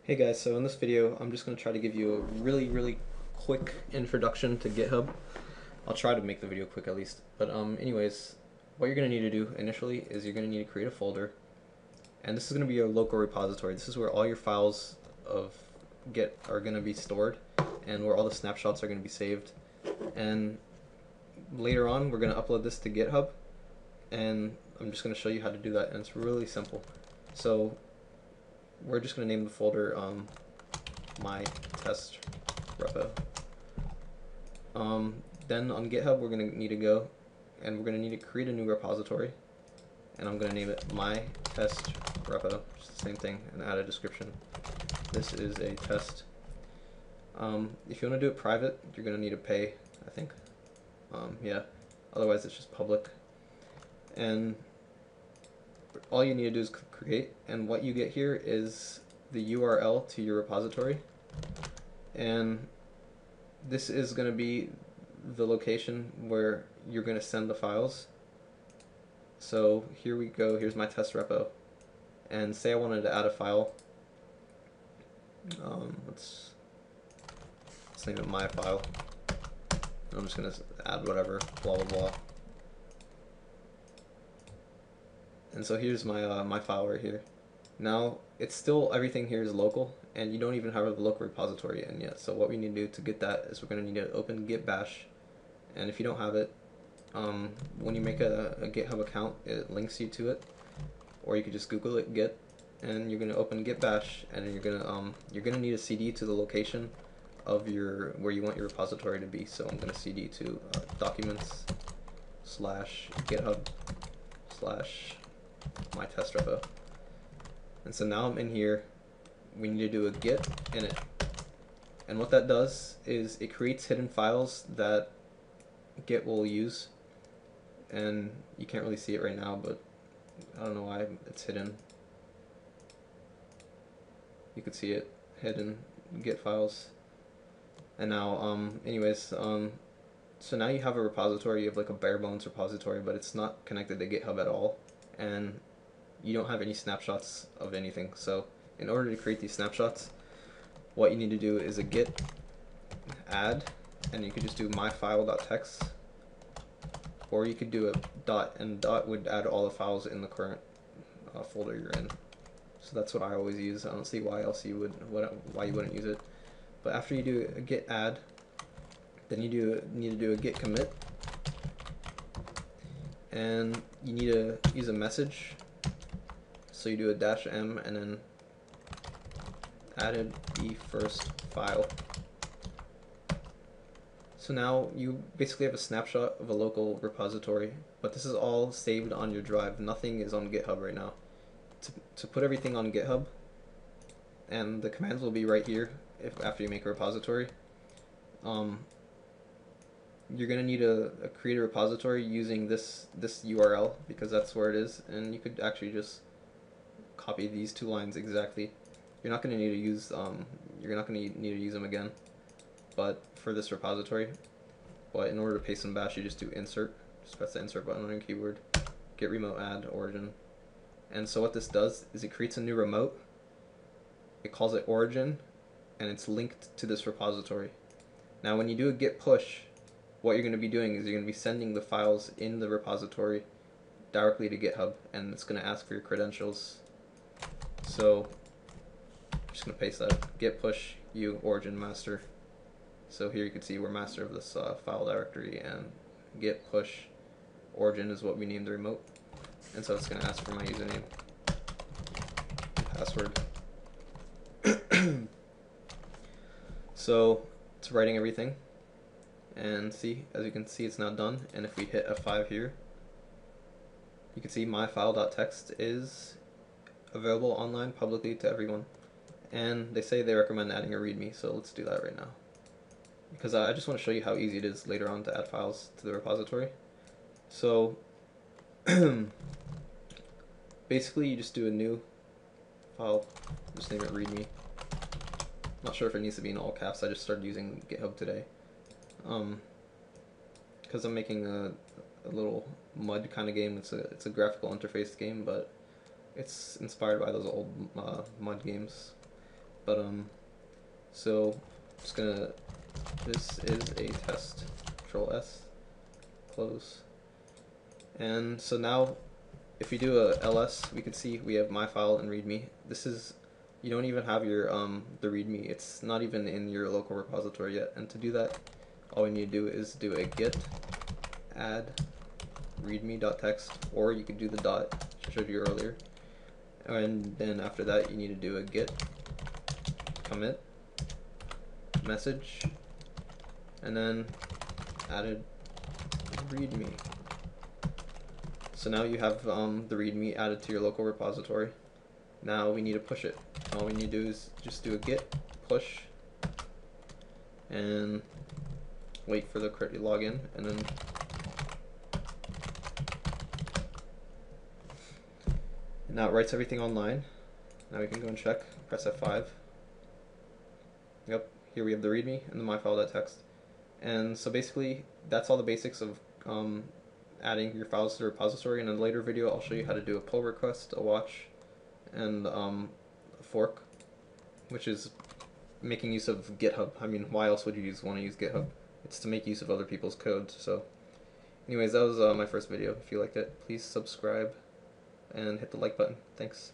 Hey guys, so in this video I'm just going to try to give you a really quick introduction to GitHub. I'll try to make the video quick at least. But anyways, what you're going to need to do initially is you're going to need to create a folder. And this is going to be your local repository. This is where all your files of Git are going to be stored and where all the snapshots are going to be saved. And later on we're going to upload this to GitHub, and I'm just going to show you how to do that, and it's really simple. So we're just going to name the folder my test repo. Then on GitHub we're going to need to go and we're going to need to create a new repository, and I'm going to name it my test repo, just the same thing, and add a description. This is a test. If you want to do it private, you're going to need to pay, I think. Yeah, otherwise it's just public. And all you need to do is create, and what you get here is the URL to your repository, and this is going to be the location where you're going to send the files. So here we go, here's my test repo, and say I wanted to add a file. Let's name it my file. I'm just going to add whatever, blah blah blah. And so here's my my file right here. Now it's still, everything here is local, and you don't even have a local repository in yet. So what we need to do to get that is we're going to need to open git bash, and if you don't have it, when you make a GitHub account, it links you to it, or you could just Google it, git, and you're going to open git bash, and you're gonna need a CD to the location of your where you want your repository to be. So I'm going to CD to documents/github/my test repo. And so now I'm in here. We need to do a git init, and what that does is it creates hidden files that Git will use, and you can't really see it right now, but I don't know why it's hidden. You could see it, hidden Git files. And now so now you have a repository. You have like a bare bones repository, but it's not connected to GitHub at all, and you don't have any snapshots of anything. So in order to create these snapshots, what you need to do is a git add, and you could just do myfile.txt, or you could do a dot, and dot would add all the files in the current folder you're in. So that's what I always use. I don't see why else you would, why you wouldn't use it. But after you do a git add, then you need to do a git commit, and you need to use a message. So you do a -m and then added the first file. So now you basically have a snapshot of a local repository, but this is all saved on your drive. Nothing is on GitHub right now. To put everything on GitHub, and the commands will be right here after you make a repository, you're going to need to create a repository using this URL, because that's where it is, and you could actually just copy these two lines exactly. You're not going to need to use them again, but for this repository. But in order to paste some bash, you just do insert. Just press the insert button on your keyboard. Git remote add origin. And so what this does is it creates a new remote. It calls it origin, and it's linked to this repository. Now when you do a git push, what you're going to be doing is you're going to be sending the files in the repository directly to GitHub, and it's going to ask for your credentials. So I'm just going to paste that, git push u origin master. So here you can see we're master of this file directory, and git push origin is what we named the remote. And so it's going to ask for my username, password. So it's writing everything, and see, as you can see, it's now done. And if we hit F5 here, you can see myfile.txt is available online publicly to everyone, and they say they recommend adding a readme, so let's do that right now, because I just want to show you how easy it is later on to add files to the repository. So basically you just do a new file, just name it readme. Not sure if it needs to be in all caps. I just started using GitHub today, because I'm making a little mud kind of game. It's a graphical interface game, but it's inspired by those old mud games. But so just gonna, this is a test. Control S, close. And so now, if you do a ls, we can see we have my file and readme. This is, you don't even have your the readme. It's not even in your local repository yet. And to do that, all we need to do is do a git add readme.txt, or you could do the dot, which I showed you earlier. And then after that, you need to do a git commit message, and then added readme. So now you have the readme added to your local repository. Now we need to push it. All we need to do is just do a git push and wait for the login, and then now it writes everything online. Now we can go and check, press F5. Yep, here we have the readme and the myfile.txt. And so basically, that's all the basics of adding your files to the repository. In a later video, I'll show you how to do a pull request, a watch, and a fork, which is making use of GitHub. I mean, why else would you want to use GitHub? It's to make use of other people's code. So anyways, that was my first video. If you liked it, please subscribe and hit the like button. Thanks.